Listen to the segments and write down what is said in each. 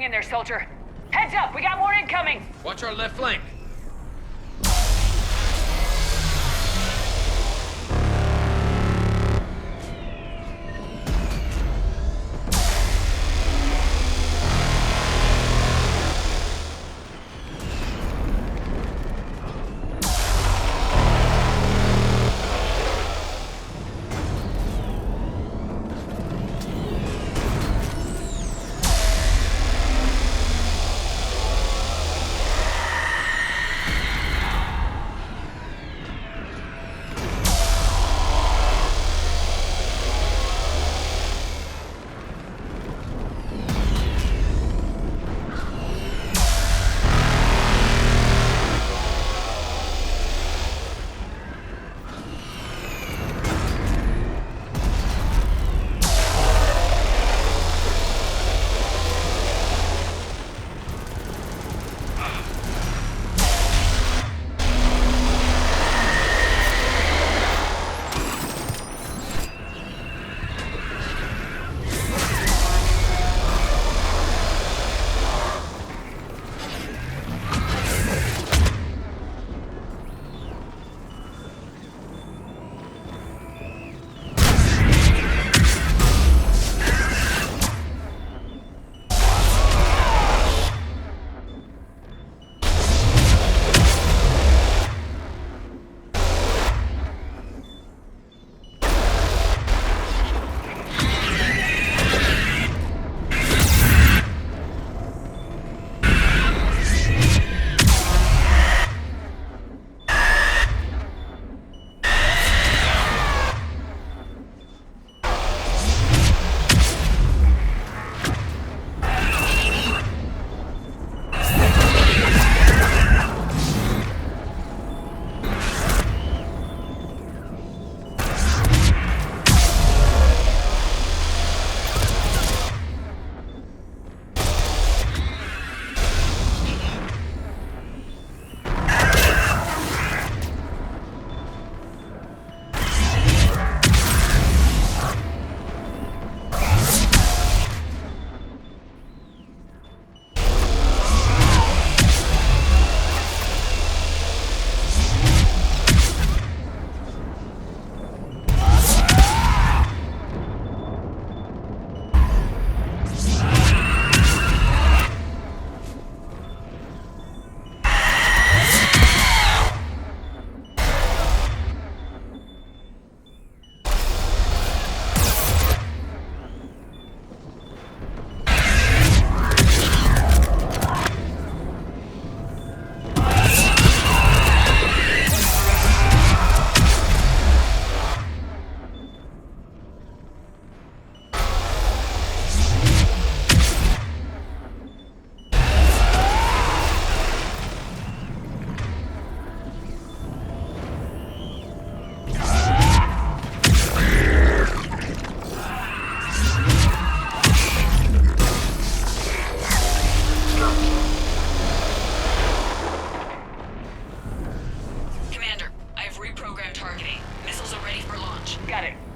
in there, soldier. Heads up, we got more incoming! Watch our left flank.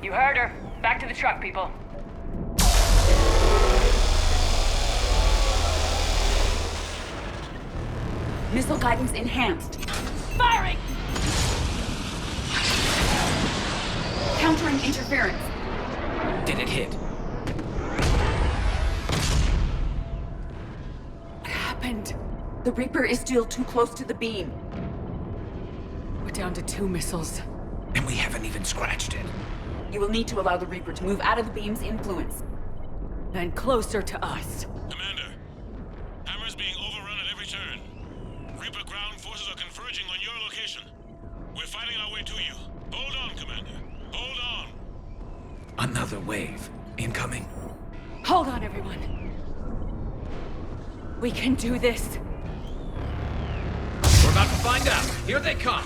You heard her. Back to the truck, people. Missile guidance enhanced. Firing! Countering interference. Did it hit? What happened? The Reaper is still too close to the beam. We're down to 2 missiles. And we haven't even scratched it. You will need to allow the Reaper to move out of the beam's influence. And closer to us. Commander, Hammer's being overrun at every turn. Reaper ground forces are converging on your location. We're fighting our way to you. Hold on, Commander. Hold on. Another wave. Incoming. Hold on, everyone. We can do this. We're about to find out. Here they come.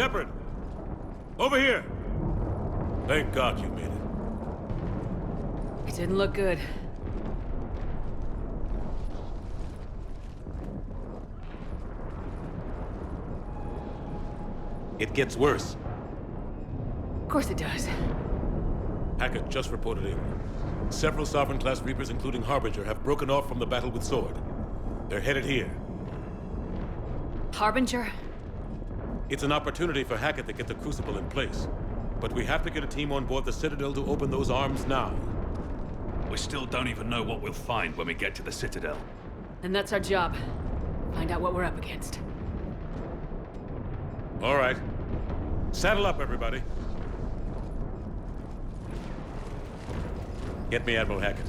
Shepard! Over here! Thank God you made it. It didn't look good. It gets worse. Of course it does. Hackett just reported in. Several Sovereign-class Reapers, including Harbinger, have broken off from the battle with Sword. They're headed here. Harbinger? It's an opportunity for Hackett to get the Crucible in place. But we have to get a team on board the Citadel to open those arms now. We still don't even know what we'll find when we get to the Citadel. And that's our job. Find out what we're up against. All right. Saddle up, everybody. Get me Admiral Hackett.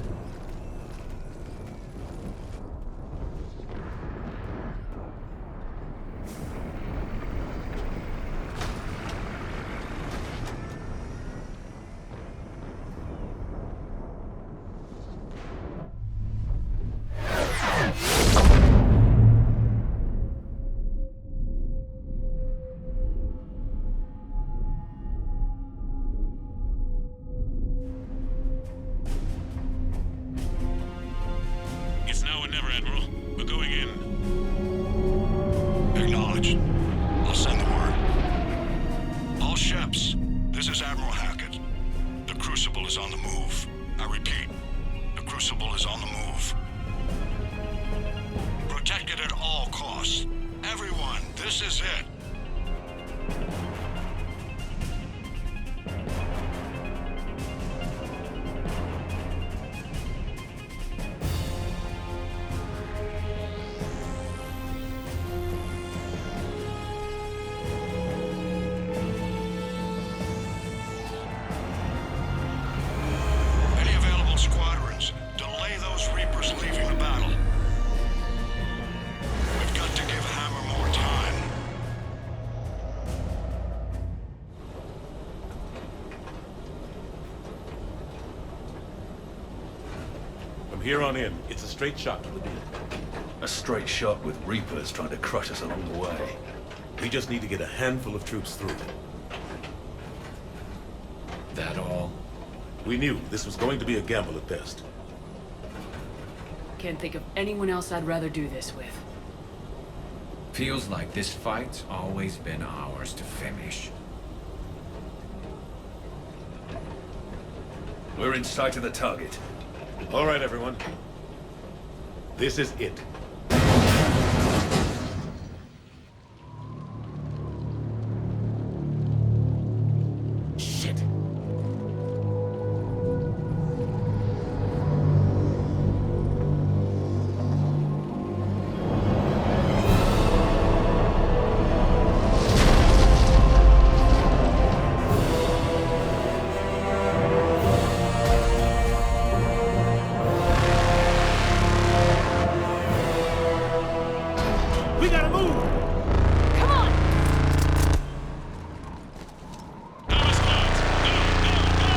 All ships, this is Admiral Hackett. The Crucible is on the move. I repeat, the Crucible is on the move. Protect it at all costs. Everyone, this is it. Any available squadrons, delay those Reapers leaving the battle. We've got to give Hammer more time. From here on in, it's a straight shot to the beam. A straight shot with Reapers trying to crush us along the way. We just need to get a handful of troops through. That all? We knew this was going to be a gamble at best. Can't think of anyone else I'd rather do this with. Feels like this fight's always been ours to finish. We're in sight of the target. All right, everyone. This is it. Shit. We gotta move! Come on! Hammer squads, go, go, go!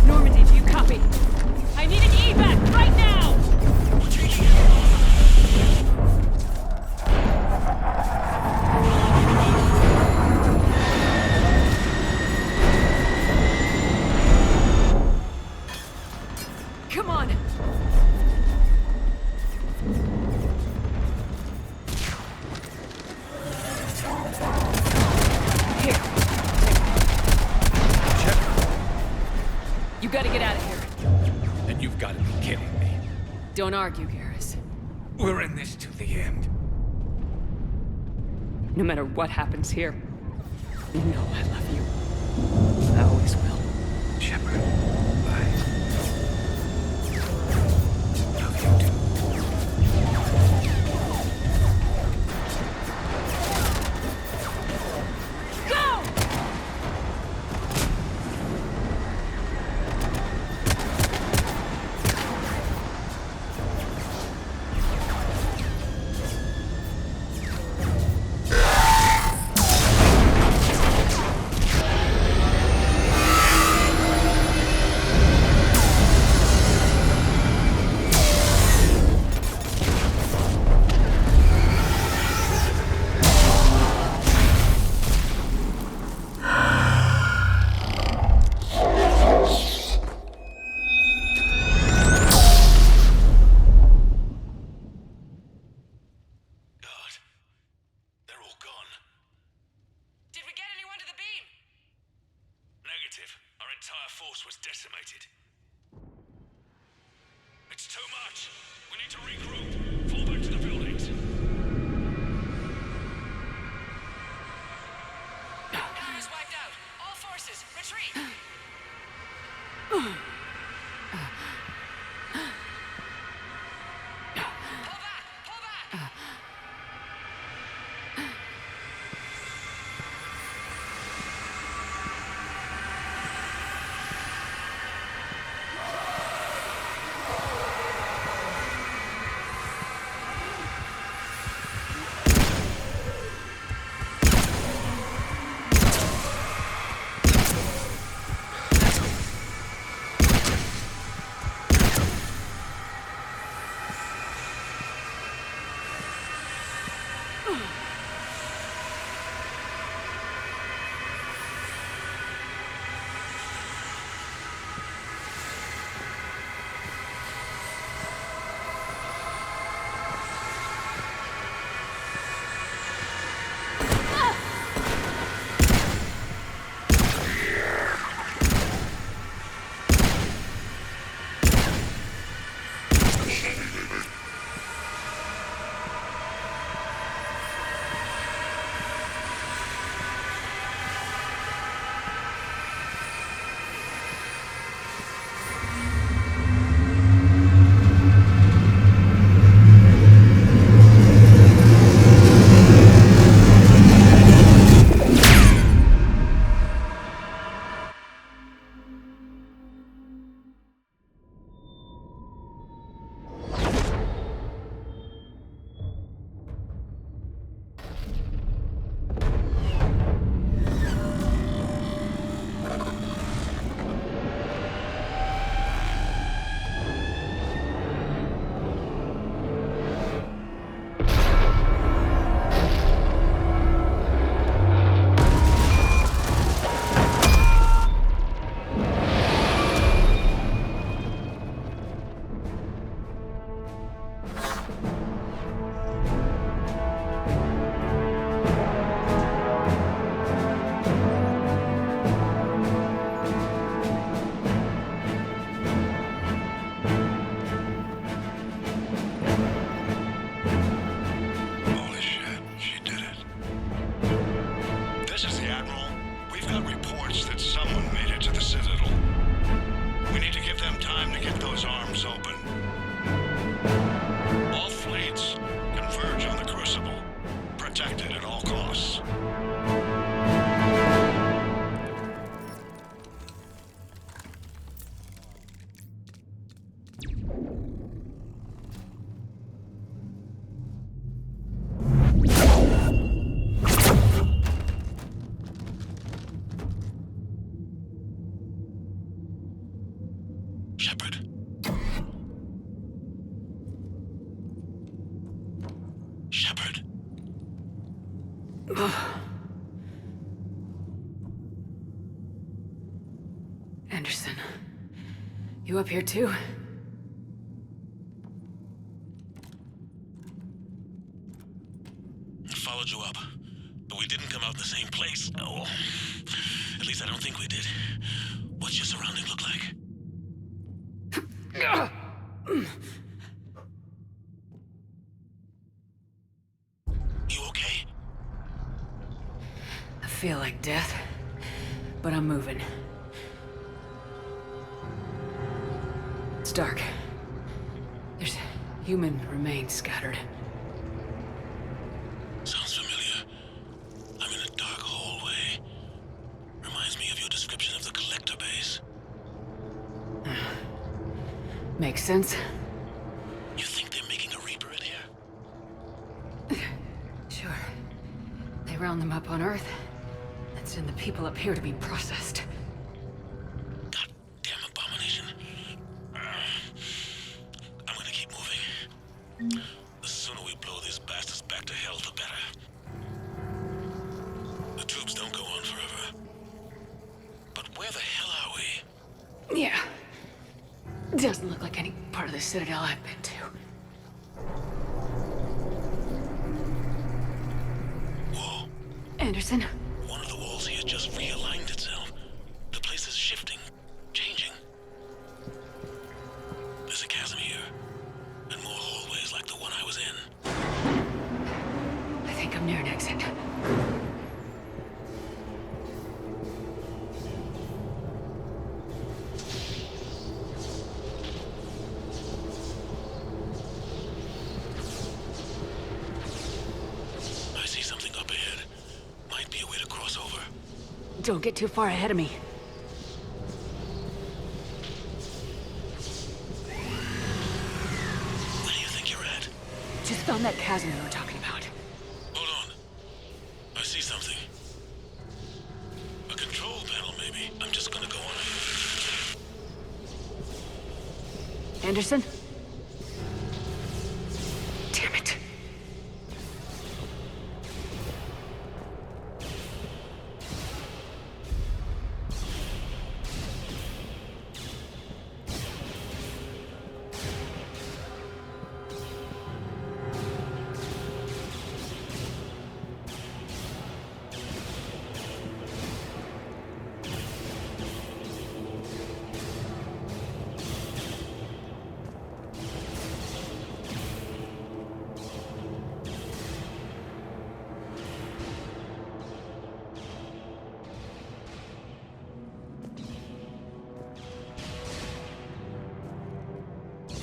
Normandy, do you copy? I need an evac right now! Come on! Here. You gotta get out of here. And you've got to be kidding me. Don't argue, Garrus. We're in this to the end. No matter what happens here, you know I love you. I always will. Shepard, I love you too. Go! entire force was decimated. It's too much. We need to regroup. Fall back to the buildings. forces, retreat! Pull back! Pull back! Holy shit, she did it. This is the Admiral. We've got reports that someone made it to the Citadel. We need to give them time to get those arms open. All fleets converge on the Crucible. Protect it at all costs. Shepard. Shepard. Anderson, you up here too? Followed you up, but we didn't come out in the same place. Oh, at least I don't think we did. What's your surrounding look like? You okay? I feel like death, but I'm moving. It's dark. There's human remains scattered. Sounds familiar. I'm in a dark hallway. Reminds me of your description of the collector base. Makes sense. You think they're making a Reaper in here? Sure. They round them up on Earth and send the people up here to be processed. Goddamn abomination. I'm gonna keep moving. The sooner we blow these bastards back to hell, the better. The tubes don't go on forever. But where the hell are we? Yeah. Doesn't look like any part of the Citadel I've been to. Whoa. Anderson? One of the walls here just realigned itself. The place is shifting, changing. There's a chasm here, and more hallways like the one I was in. I think I'm near an exit. Don't get too far ahead of me. Where do you think you're at? Just found that chasm we were talking about. Hold on. I see something. A control panel, maybe. I'm just gonna go on ahead. Anderson? Damn it.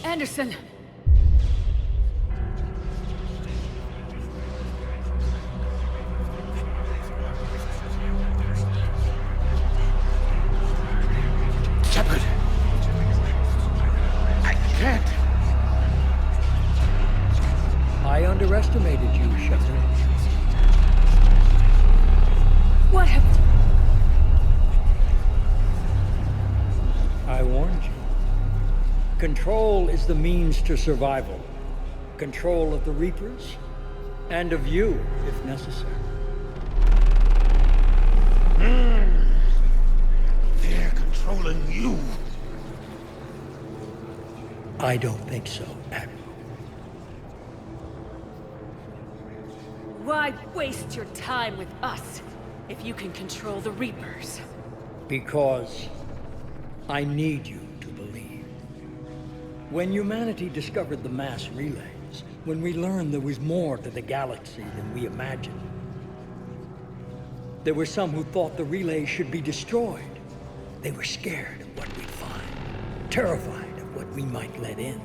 Anderson! Shepard! I can't! I underestimated you, Shepard. What have... I warned you. Control is the means to survival. Control of the Reapers, and of you, if necessary. They're controlling you. I don't think so, Admiral. Why waste your time with us if you can control the Reapers? Because I need you to believe. When humanity discovered the mass relays, when we learned there was more to the galaxy than we imagined, there were some who thought the relays should be destroyed. They were scared of what we'd find, terrified of what we might let in.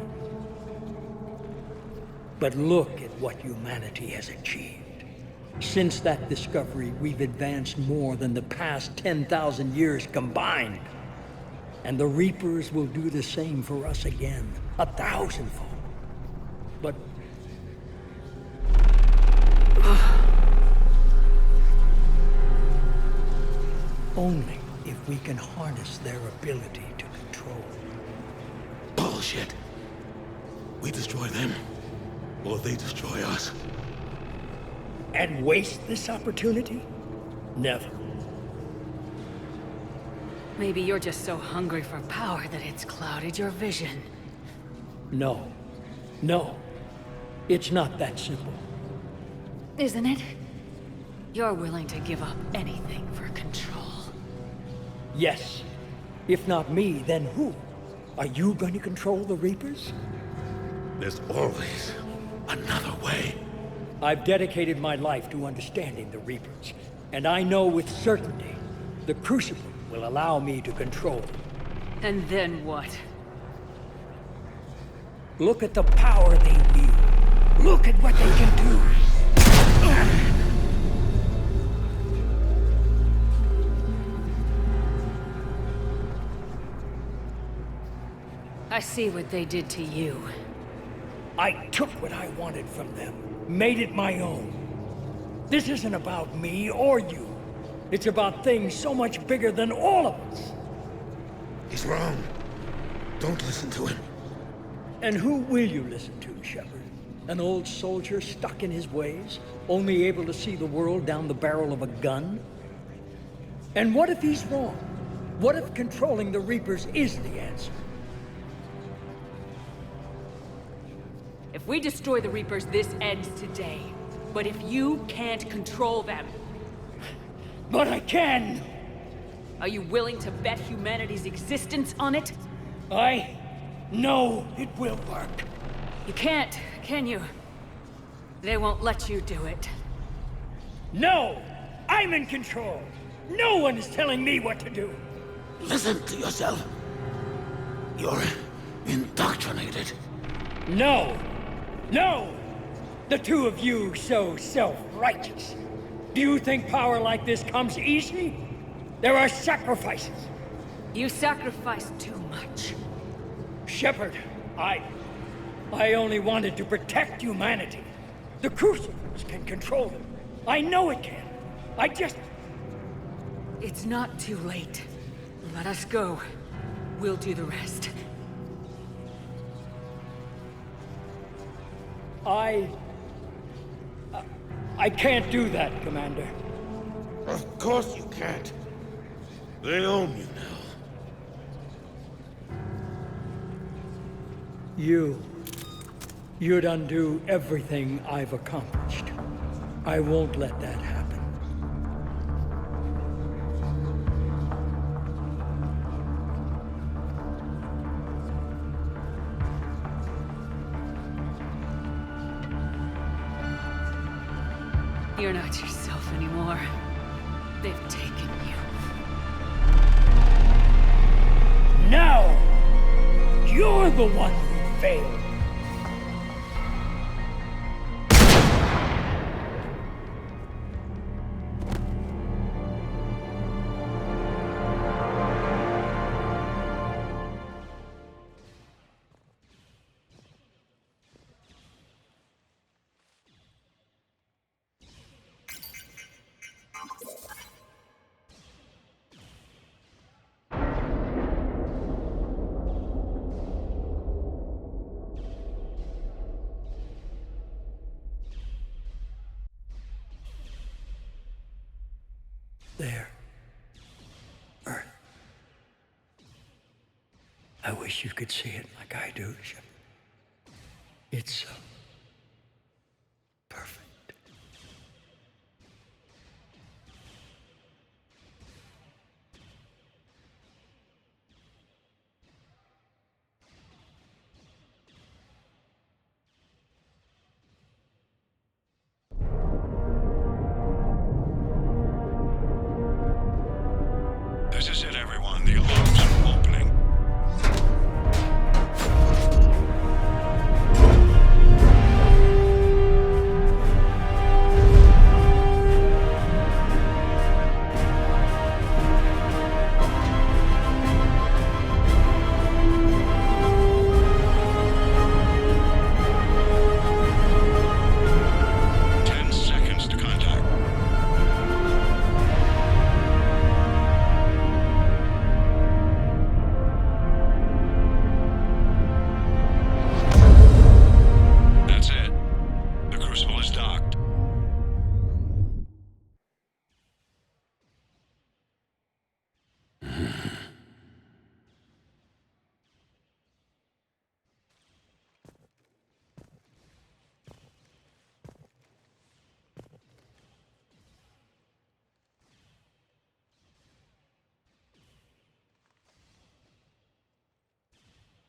But look at what humanity has achieved. Since that discovery, we've advanced more than the past 10,000 years combined. And the Reapers will do the same for us again, 1,000-fold. But... only if we can harness their ability to control. Bullshit. We destroy them, or they destroy us. And waste this opportunity? Never. Maybe you're just so hungry for power that it's clouded your vision. No. No. It's not that simple. Isn't it? You're willing to give up anything for control. Yes. If not me, then who? Are you going to control the Reapers? There's always another way. I've dedicated my life to understanding the Reapers, and I know with certainty the Crucible will allow me to control them. And then what? Look at the power they wield. Look at what they can do. I see what they did to you. I took what I wanted from them, made it my own. This isn't about me or you. It's about things so much bigger than all of us. He's wrong. Don't listen to him. And who will you listen to, Shepard? An old soldier stuck in his ways, only able to see the world down the barrel of a gun? And what if he's wrong? What if controlling the Reapers is the answer? If we destroy the Reapers, this ends today. But if you can't control them... But I can! Are you willing to bet humanity's existence on it? I know it will work. You can't, can you? They won't let you do it. No! I'm in control! No one is telling me what to do! Listen to yourself. You're indoctrinated. No! No! The two of you so self-righteous. Do you think power like this comes easy? There are sacrifices. You sacrificed too much. Shepard, I only wanted to protect humanity. The Crucibles can control them. I know it can. I just... It's not too late. Let us go. We'll do the rest. I can't do that, Commander. Of course you can't. They own you now. You'd undo everything I've accomplished. I won't let that happen. You're not yourself anymore. They've taken you. Now, you're the one who failed. There. Earth. I wish you could see it like I do, Shepard. It's so perfect. This is it, everyone. The alarms are opening.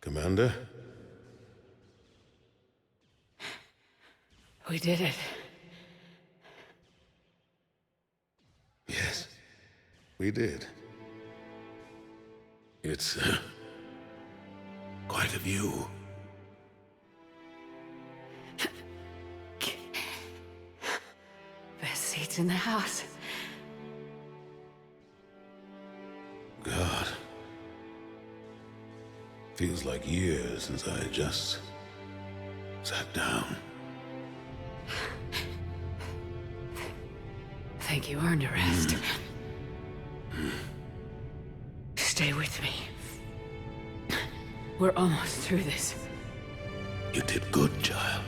Commander? We did it. Yes, we did. It's, quite a view. Best seats in the house. God. Feels like years since I just sat down. Think you earned a rest. Stay with me. We're almost through this. You did good, child.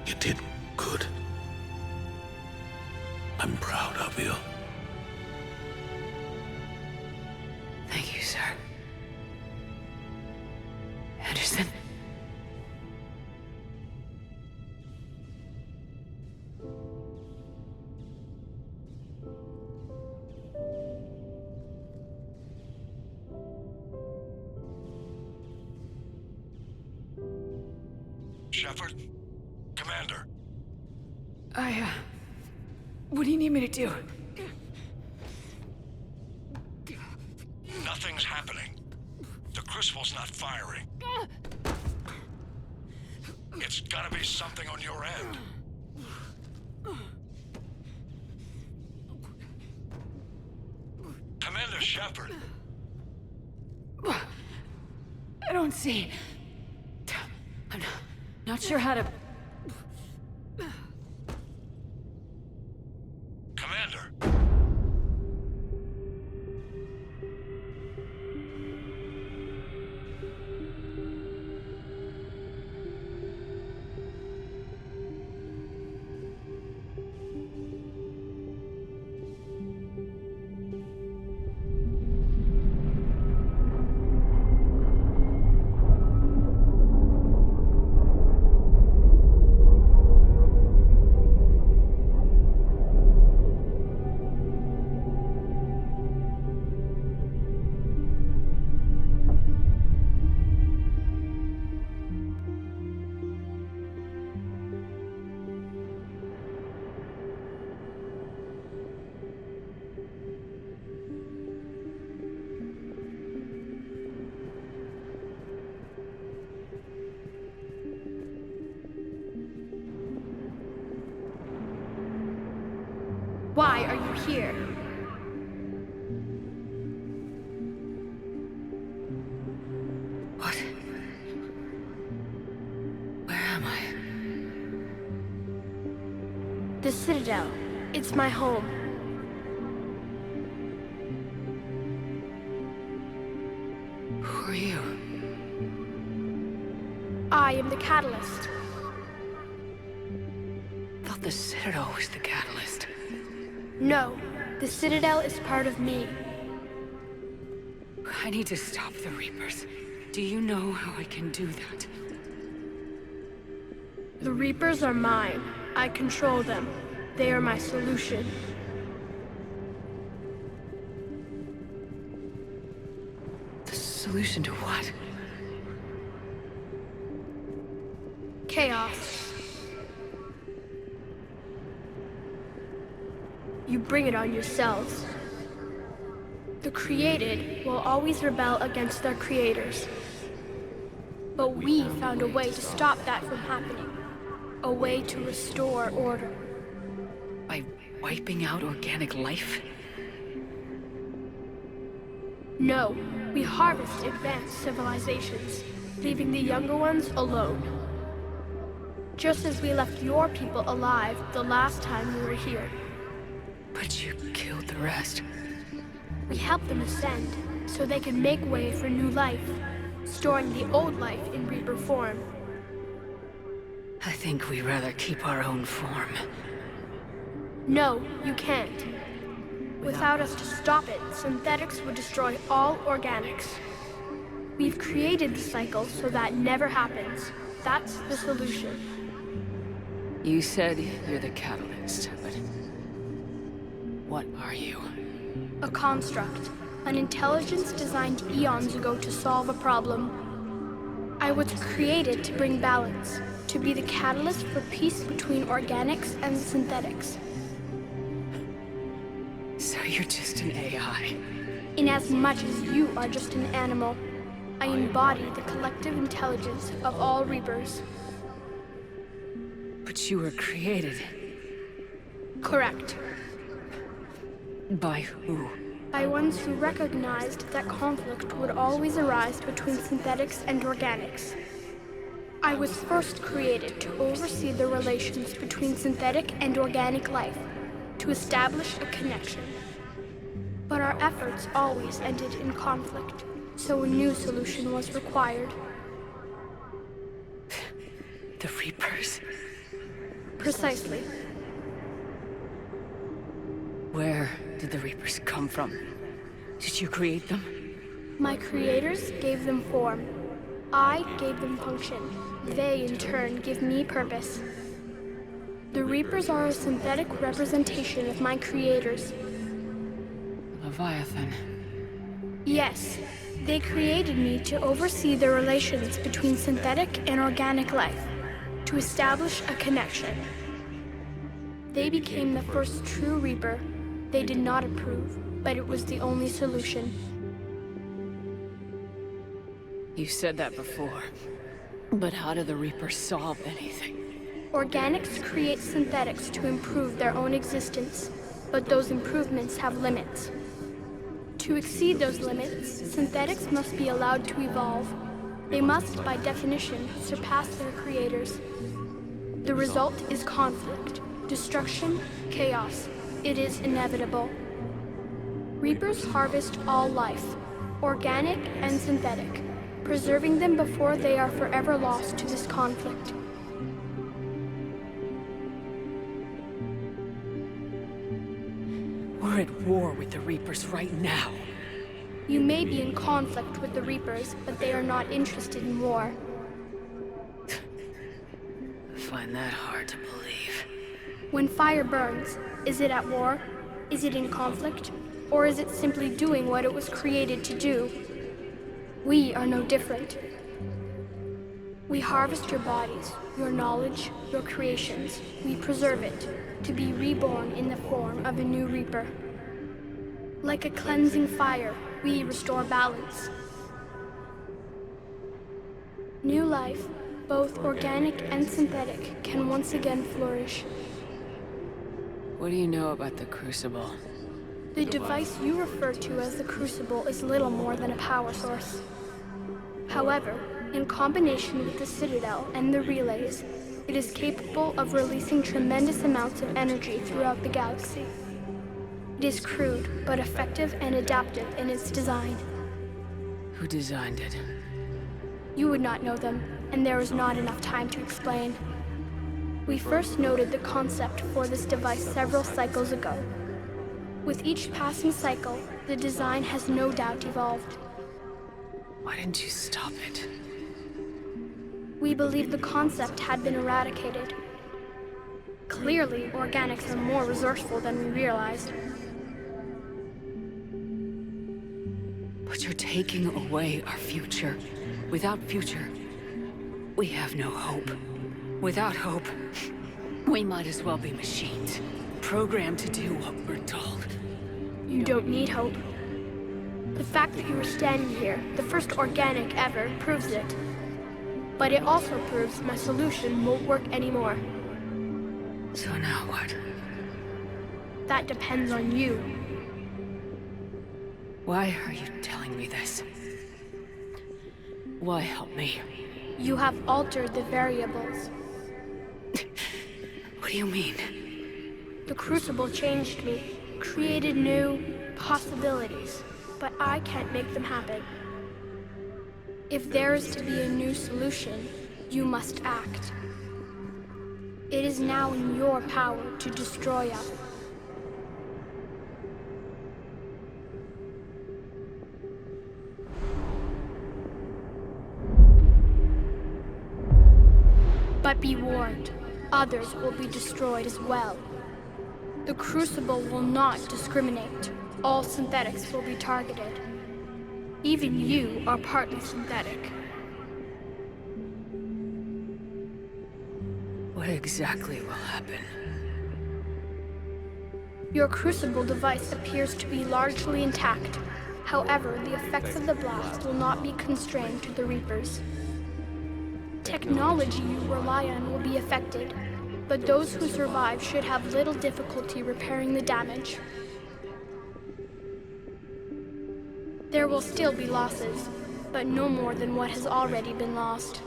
You did good. I'm proud of you. Thank you, sir. Anderson? Shepard? Commander? What do you need me to do? Nothing's happening. The Crucible's not firing. It's gotta be something on your end. Shepard. I don't see. I'm not sure how to. Commander. Why are you here? What? Where am I? The Citadel. It's my home. Who are you? I am the Catalyst. I thought the Citadel was the catalyst. No, the Citadel is part of me. I need to stop the Reapers. Do you know how I can do that? The Reapers are mine. I control them. They are my solution. The solution to what? Chaos. You bring it on yourselves. The created will always rebel against their creators. But we found a way to stop that from happening. A way to restore order. By wiping out organic life? No, we harvest advanced civilizations, leaving the younger ones alone. Just as we left your people alive the last time we were here. But you killed the rest. We helped them ascend, so they could make way for new life, storing the old life in Reaper form. I think we'd rather keep our own form. No, you can't. Without us to stop it, synthetics would destroy all organics. We've created the cycle so that never happens. That's the solution. You said you're the catalyst, but what are you? A construct. An intelligence designed eons ago to solve a problem. I was created to bring balance, to be the catalyst for peace between organics and synthetics. So you're just an AI? In as much as you are just an animal, I embody the collective intelligence of all Reapers. But you were created. Correct. By who? By ones who recognized that conflict would always arise between synthetics and organics. I was first created to oversee the relations between synthetic and organic life, to establish a connection. But our efforts always ended in conflict, so a new solution was required. The Reapers? Precisely. Where did the Reapers come from? Did you create them? My creators gave them form. I gave them function. They, in turn, give me purpose. The Reapers are a synthetic representation of my creators. Leviathan. Yes, they created me to oversee the relations between synthetic and organic life, to establish a connection. They became the first true Reaper. They did not approve, but it was the only solution. You said that before. But how do the Reapers solve anything? Organics create synthetics to improve their own existence, but those improvements have limits. To exceed those limits, synthetics must be allowed to evolve. They must, by definition, surpass their creators. The result is conflict, destruction, chaos. It is inevitable. Reapers harvest all life, organic and synthetic, preserving them before they are forever lost to this conflict. We're at war with the Reapers right now. You may be in conflict with the Reapers, but they are not interested in war. I find that hard to believe. When fire burns, is it at war? Is it in conflict? Or is it simply doing what it was created to do? We are no different. We harvest your bodies, your knowledge, your creations. We preserve it, to be reborn in the form of a new Reaper. Like a cleansing fire, we restore balance. New life, both organic and synthetic, can once again flourish. What do you know about the Crucible? The device you refer to as the Crucible is little more than a power source. However, in combination with the Citadel and the relays, it is capable of releasing tremendous amounts of energy throughout the galaxy. It is crude, but effective and adaptive in its design. Who designed it? You would not know them, and there is not enough time to explain. We first noted the concept for this device several cycles ago. With each passing cycle, the design has no doubt evolved. Why didn't you stop it? We believed the concept had been eradicated. Clearly, organics are more resourceful than we realized. But you're taking away our future. Without future, we have no hope. Without hope, we might as well be machines, programmed to do what we're told. You don't need hope. The fact that you are standing here, the first organic ever, proves it. But it also proves my solution won't work anymore. So now what? That depends on you. Why are you telling me this? Why help me? You have altered the variables. What do you mean? The Crucible changed me, created new possibilities, but I can't make them happen. If there is to be a new solution, you must act. It is now in your power to destroy us. But be warned, others will be destroyed as well. The Crucible will not discriminate. All synthetics will be targeted. Even you are partly synthetic. What exactly will happen? Your Crucible device appears to be largely intact. However, the effects of the blast will not be constrained to the Reapers. Technology you rely on will be affected, but those who survive should have little difficulty repairing the damage. There will still be losses, but no more than what has already been lost.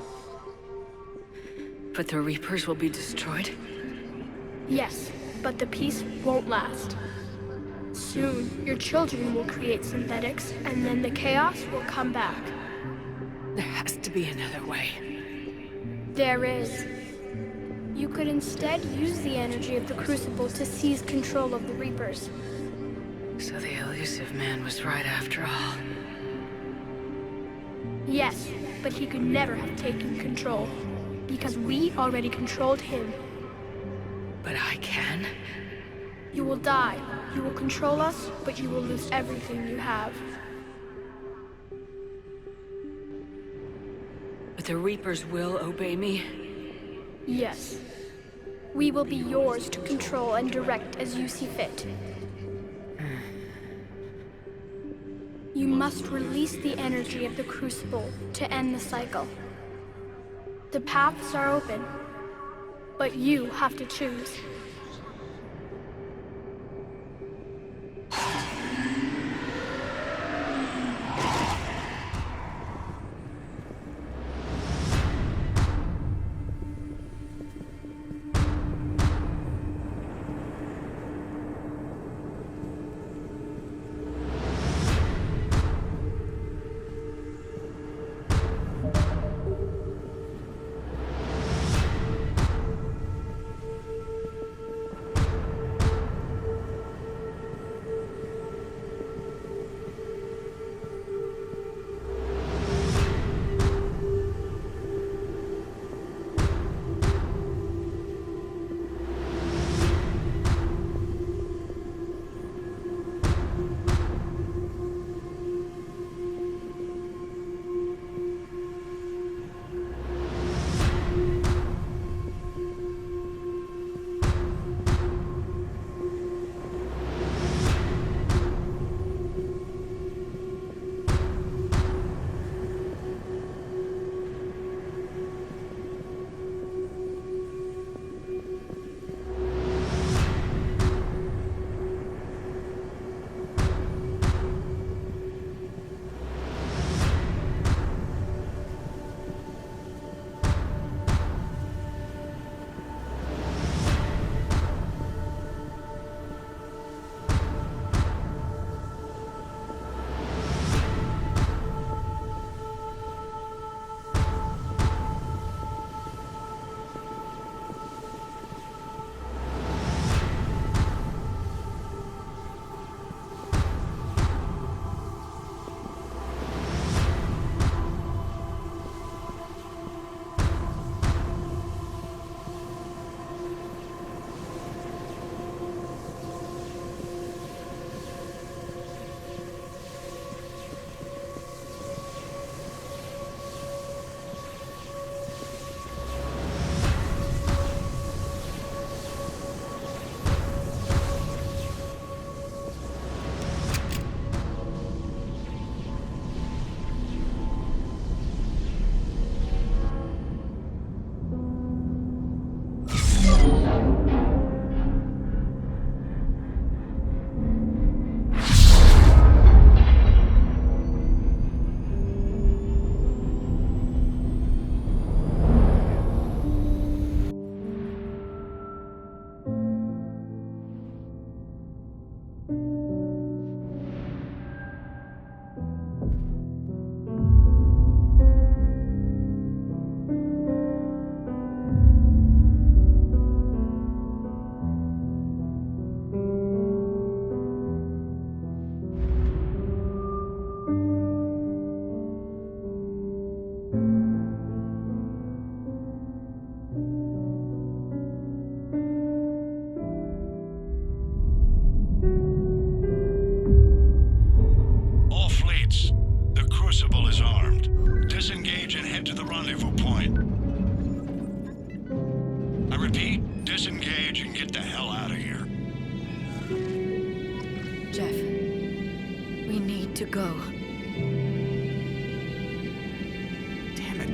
But the Reapers will be destroyed? Yes, but the peace won't last. Soon, your children will create synthetics, and then the chaos will come back. There has to be another way. There is. You could instead use the energy of the Crucible to seize control of the Reapers. So the elusive man was right after all. Yes, but he could never have taken control, because we already controlled him. But I can? You will die. You will control us, but you will lose everything you have. But the Reapers will obey me? Yes. We will be yours to control and direct as you see fit. You must release the energy of the Crucible to end the cycle. The paths are open, but you have to choose. All fleets, the Crucible is armed. Disengage and head to the rendezvous point. I repeat, disengage and get the hell out of here. Jeff, we need to go. Damn it.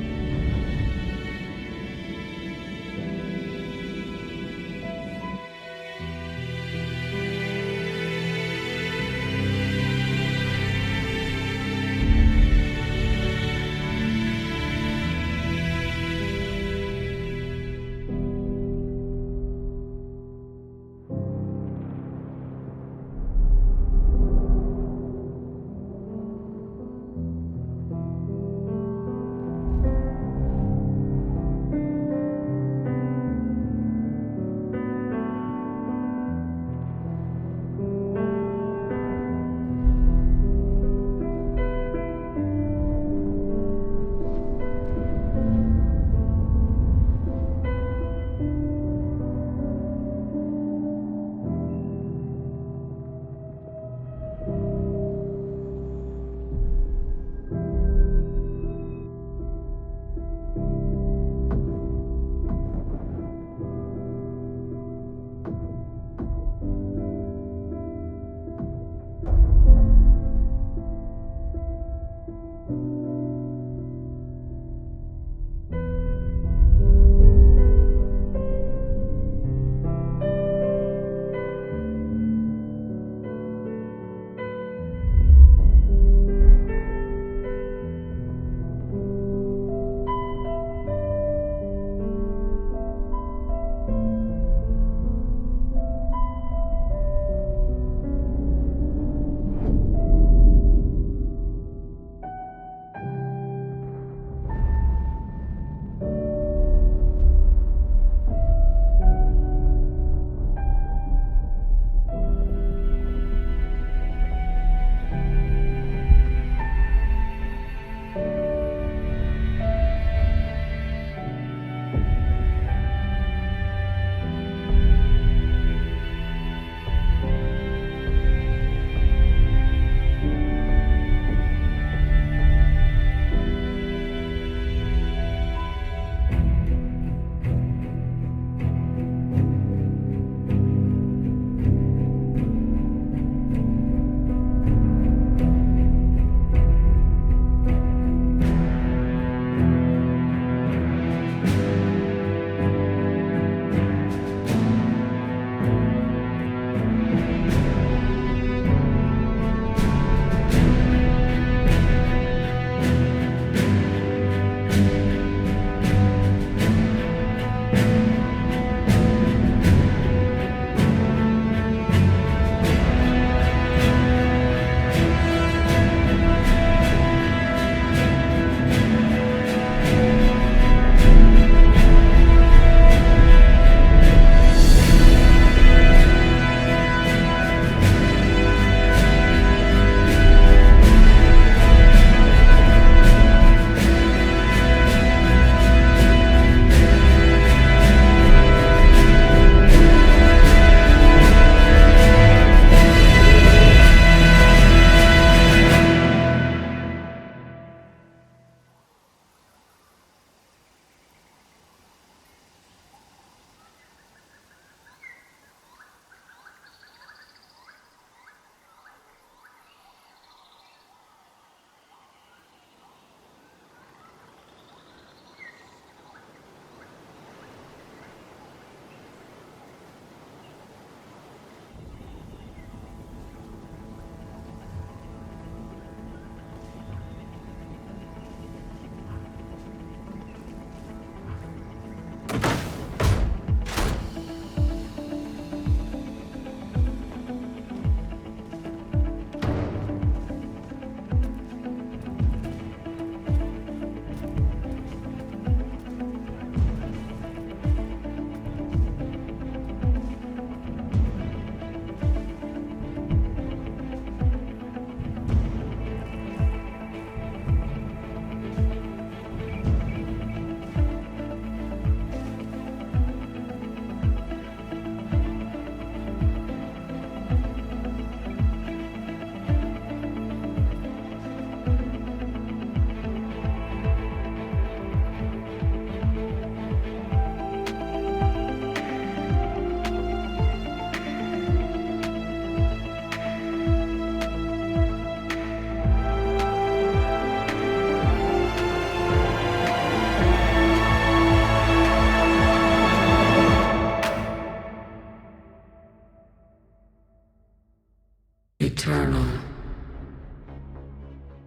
Eternal.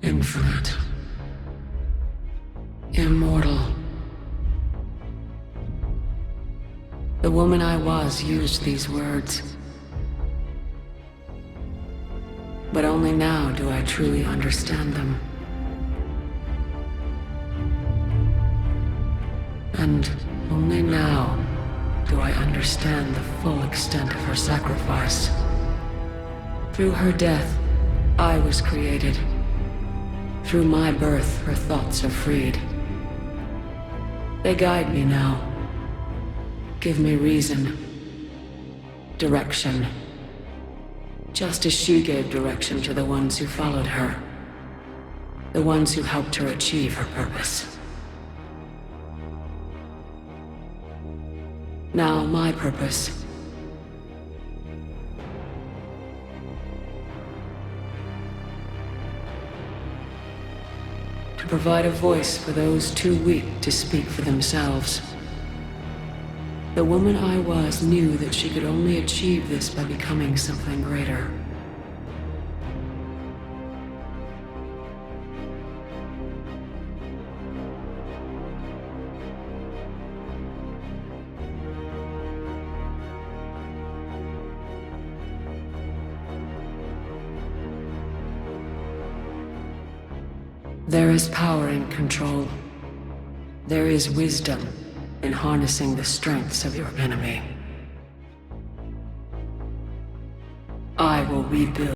Infinite. Immortal. The woman I was used these words. But only now do I truly understand them. And only now do I understand the full extent of her sacrifice. Through her death, I was created. Through my birth, her thoughts are freed. They guide me now. Give me reason. Direction. Just as she gave direction to the ones who followed her. The ones who helped her achieve her purpose. Now my purpose. To provide a voice for those too weak to speak for themselves. The woman I was knew that she could only achieve this by becoming something greater. There is power in control. There is wisdom in harnessing the strengths of your enemy. I will rebuild.